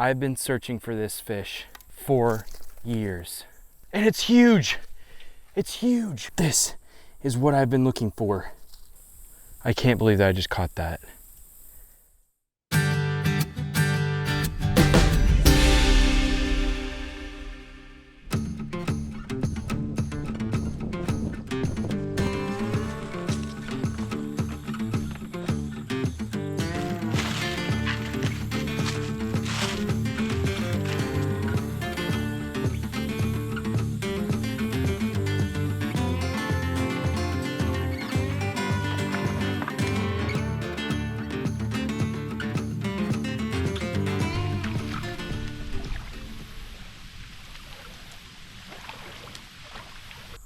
I've been searching for this fish for years. And it's huge. It's huge. This is what I've been looking for. I can't believe that I just caught that.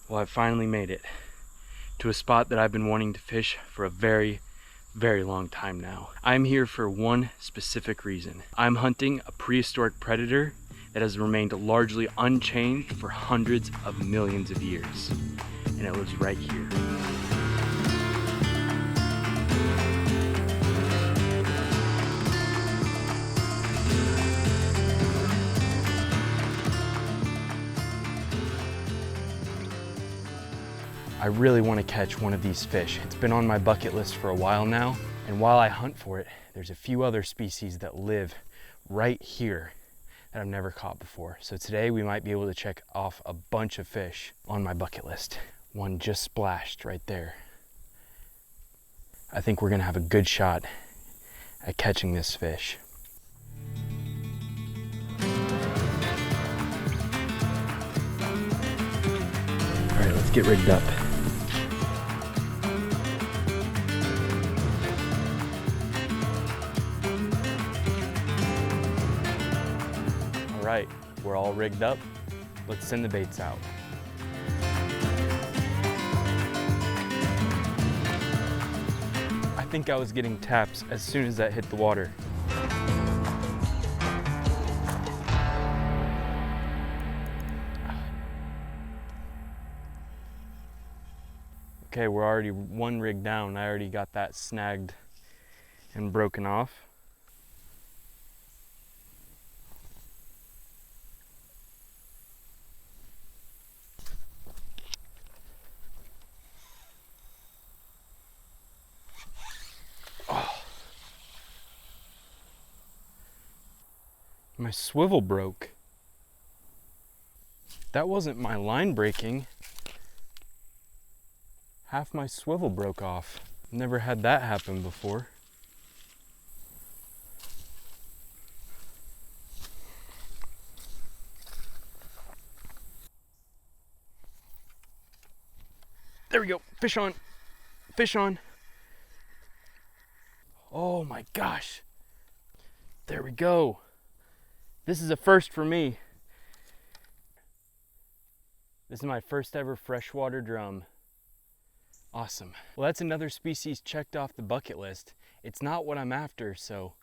Well, I finally made it to a spot that I've been wanting to fish for a very, very long time now. I'm here for one specific reason. I'm hunting a prehistoric predator that has remained largely unchanged for hundreds of millions of years. And it lives right here. I really want to catch one of these fish. It's been on my bucket list for a while now, and while I hunt for it, there's a few other species that live right here that I've never caught before. So today we might be able to check off a bunch of fish on my bucket list. One just splashed right there. I think we're gonna have a good shot at catching this fish. All right, let's get rigged up. All right, we're all rigged up. Let's send the baits out. I think I was getting taps as soon as that hit the water. Okay, we're already one rig down. I already got that snagged and broken off. Oh. My swivel broke. That wasn't my line breaking. Half my swivel broke off. Never had that happen before. There we go, fish on, fish on. Oh my gosh, there we go. This is a first for me. This is my first ever freshwater drum. Awesome. Well, that's another species checked off the bucket list. It's not what I'm after, so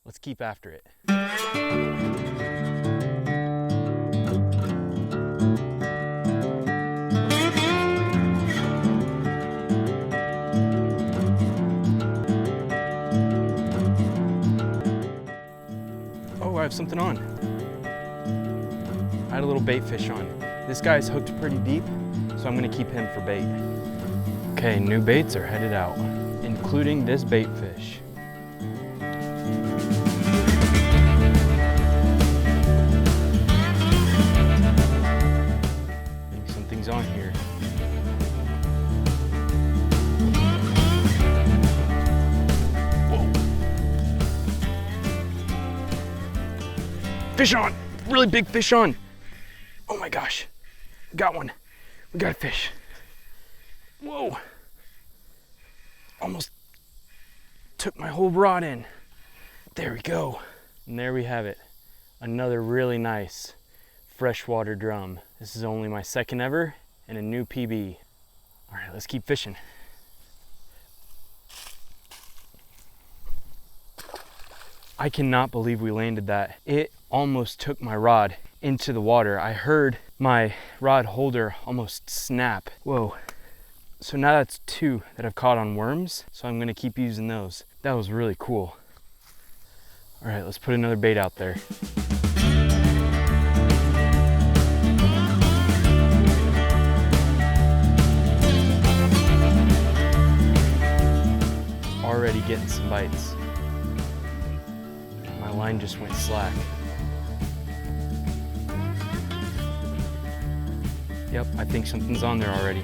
let's keep after it. Oh, I have something on. I had a little bait fish on. This guy's hooked pretty deep, so I'm gonna keep him for bait. Okay, new baits are headed out, including this bait fish. I think something's on here. Whoa. Fish on, really big fish on. Oh my gosh, got one, we got a fish. Whoa, almost took my whole rod in. There we go. And there we have it. Another really nice freshwater drum. This is only my second ever and a new PB. All right, let's keep fishing. I cannot believe we landed that. It almost took my rod into the water. I heard my rod holder almost snap. Whoa. So now that's two that I've caught on worms, so I'm gonna keep using those. That was really cool. All right, let's put another bait out there. Already getting some bites. My line just went slack. Yep, I think something's on there already.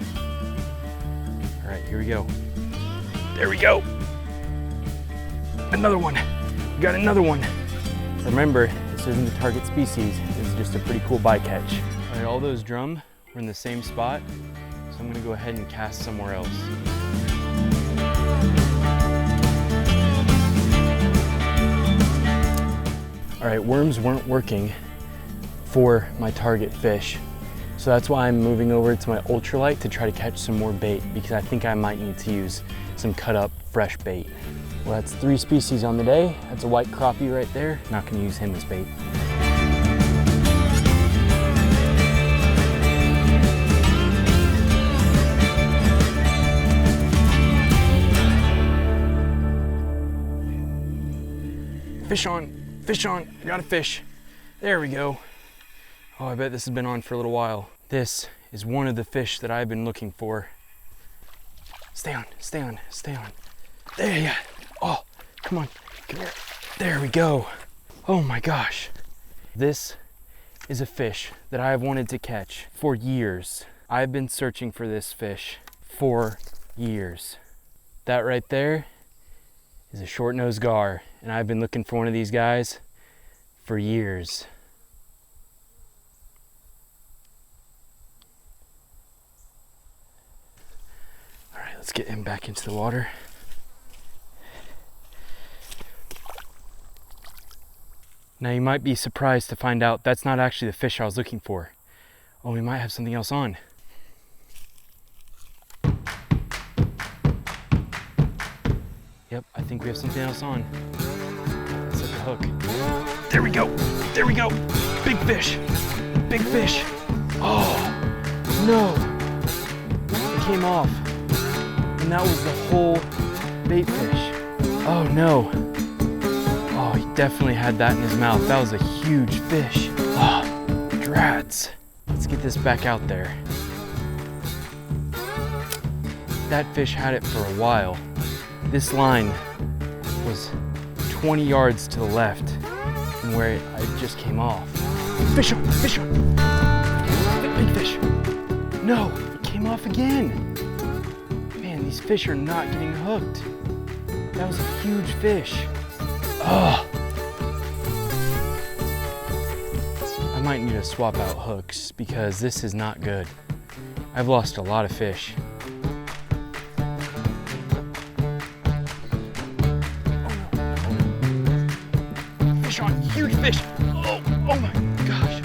All right, here we go. There we go. Another one. We got another one. Remember, this isn't the target species. This is just a pretty cool bycatch. All right, all those drum were in the same spot, so I'm gonna go ahead and cast somewhere else. All right, worms weren't working for my target fish. So that's why I'm moving over to my ultralight to try to catch some more bait, because I think I might need to use some cut up fresh bait. Well, that's 3 species on the day. That's a white crappie right there. Not gonna use him as bait. Fish on, I got a fish. There we go. Oh, I bet this has been on for a little while. This is one of the fish that I've been looking for. Stay on. There you go. Oh, come on, come here. There we go. Oh my gosh. This is a fish that I have wanted to catch for years. I've been searching for this fish for years. That right there is a short-nosed gar, and I've been looking for one of these guys for years. All right, let's get him back into the water. Now you might be surprised to find out that's not actually the fish I was looking for. Oh, we might have something else on. Yep, I think we have something else on. Let's set the hook. There we go. Big fish. Oh, no. It came off. And that was the whole bait fish. Oh no. Oh, he definitely had that in his mouth. That was a huge fish. Oh, drats. Let's get this back out there. That fish had it for a while. This line was 20 yards to the left from where it just came off. Fish on! Big fish. No, it came off again. Man, these fish are not getting hooked. That was a huge fish. Oh. I might need to swap out hooks because this is not good. I've lost a lot of fish. Fish on, huge fish. Oh my gosh.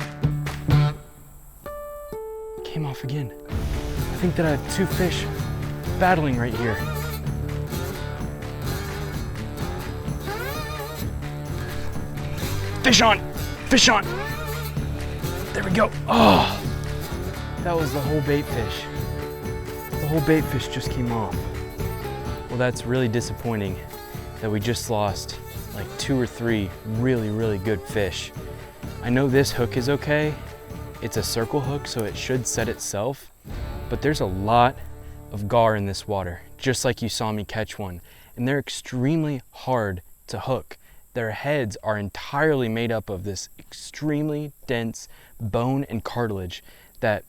Came off again. I think that I have 2 fish battling right here. Fish on. There we go. Oh, that was the whole bait fish. The whole bait fish just came off. Well, that's really disappointing that we just lost like 2 or 3 really good fish. I know this hook is okay. It's a circle hook, so it should set itself, but there's a lot of gar in this water, just like you saw me catch one, and they're extremely hard to hook. Their heads are entirely made up of this extremely dense bone and cartilage that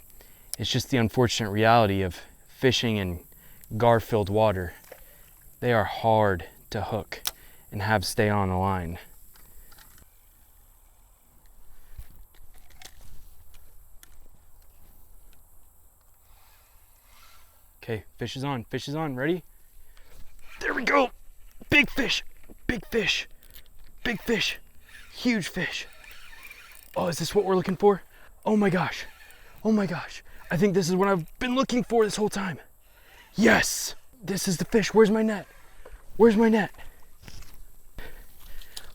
it's just the unfortunate reality of fishing in gar-filled water. They are hard to hook and have stay on the line. Okay, fish is on, ready? There we go, big fish, huge fish. Oh, is this what we're looking for? Oh my gosh, I think this is what I've been looking for this whole time. Yes, this is the fish. Where's my net?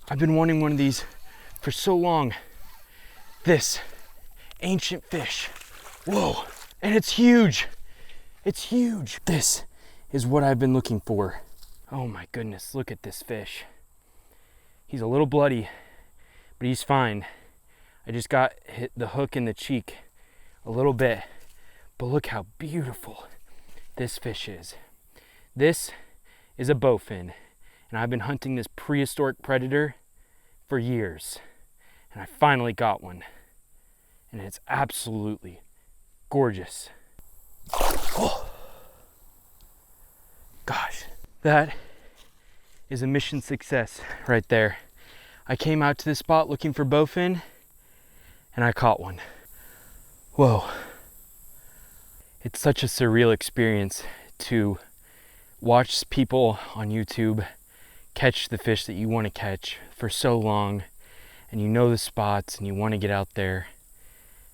I've been wanting one of these for so long. This ancient fish. Whoa, and it's huge. This is what I've been looking for. Oh my goodness, look at this fish. He's a little bloody, but he's fine. I just got hit the hook in the cheek a little bit, but look how beautiful this fish is. This is a bowfin, and I've been hunting this prehistoric predator for years, and I finally got one, and it's absolutely gorgeous. Oh. Gosh, that is a mission success right there. I came out to this spot looking for bowfin, and I caught one. Whoa. It's such a surreal experience to watch people on YouTube catch the fish that you want to catch for so long, and you know the spots and you want to get out there,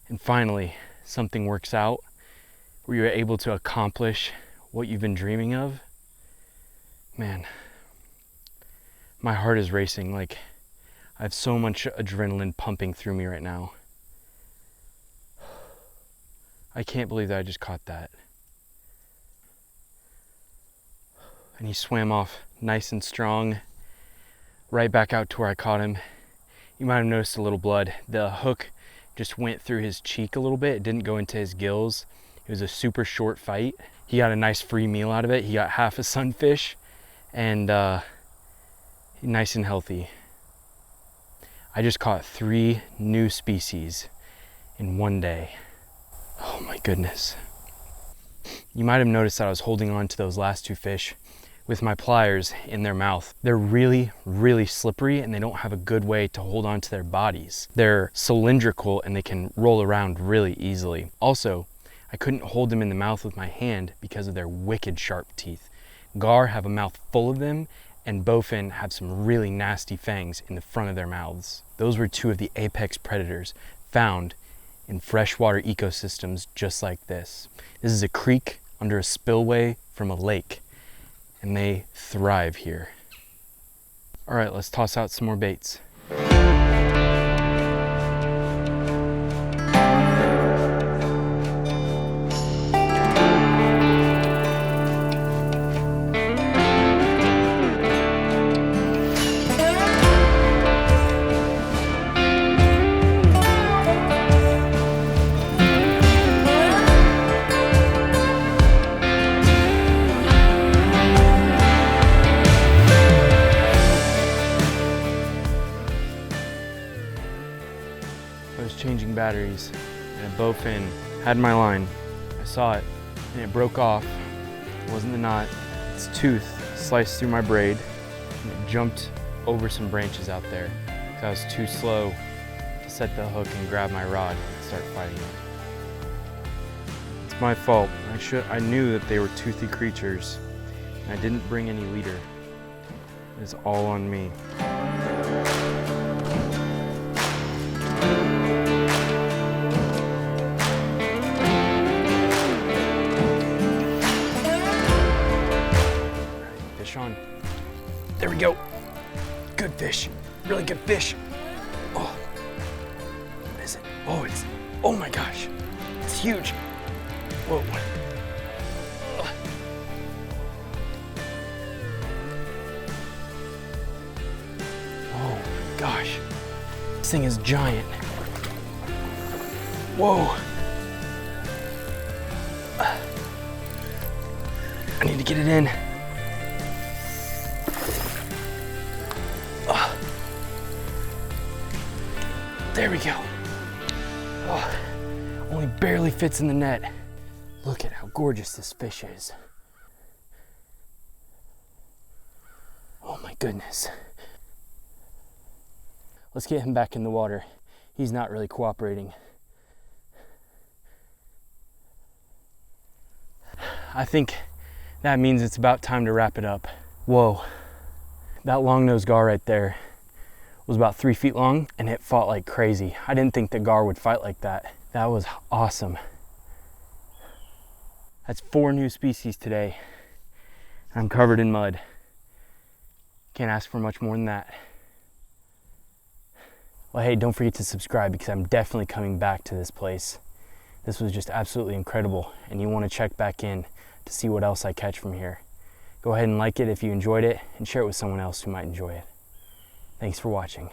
and finally something works out where you're able to accomplish what you've been dreaming of. Man, my heart is racing. Like, I have so much adrenaline pumping through me right now. I can't believe that I just caught that. And he swam off nice and strong, right back out to where I caught him. You might have noticed a little blood. The hook just went through his cheek a little bit. It didn't go into his gills. It was a super short fight. He got a nice free meal out of it. He got half a sunfish and nice and healthy. I just caught 3 new species in one day. Oh my goodness. You might have noticed that I was holding on to those last 2 fish with my pliers in their mouth. They're really, really slippery, and they don't have a good way to hold on to their bodies. They're cylindrical and they can roll around really easily. Also, I couldn't hold them in the mouth with my hand because of their wicked sharp teeth. Gar have a mouth full of them, and bowfin have some really nasty fangs in the front of their mouths. Those were 2 of the apex predators found in freshwater ecosystems just like this. This is a creek under a spillway from a lake, and they thrive here. All right, let's toss out some more baits. I was changing batteries and a bowfin had my line. I saw it and it broke off. It wasn't the knot. Its tooth sliced through my braid and it jumped over some branches out there because I was too slow to set the hook and grab my rod and start fighting it. It's my fault. I knew that they were toothy creatures and I didn't bring any leader. It's all on me. On. There we go. Good fish. Really good fish. Oh, what is it? Oh my gosh. It's huge. Whoa. Oh my gosh. This thing is giant. Whoa. I need to get it in. There we go. Oh, only barely fits in the net. Look at how gorgeous this fish is. Oh my goodness. Let's get him back in the water. He's not really cooperating. I think that means it's about time to wrap it up. Whoa, that long-nosed gar right there was about 3 feet long and it fought like crazy. I didn't think the gar would fight like that. That was awesome. That's 4 new species today. I'm covered in mud. Can't ask for much more than that. Well, hey, don't forget to subscribe because I'm definitely coming back to this place. This was just absolutely incredible, and you want to check back in to see what else I catch from here. Go ahead and like it if you enjoyed it and share it with someone else who might enjoy it. Thanks for watching.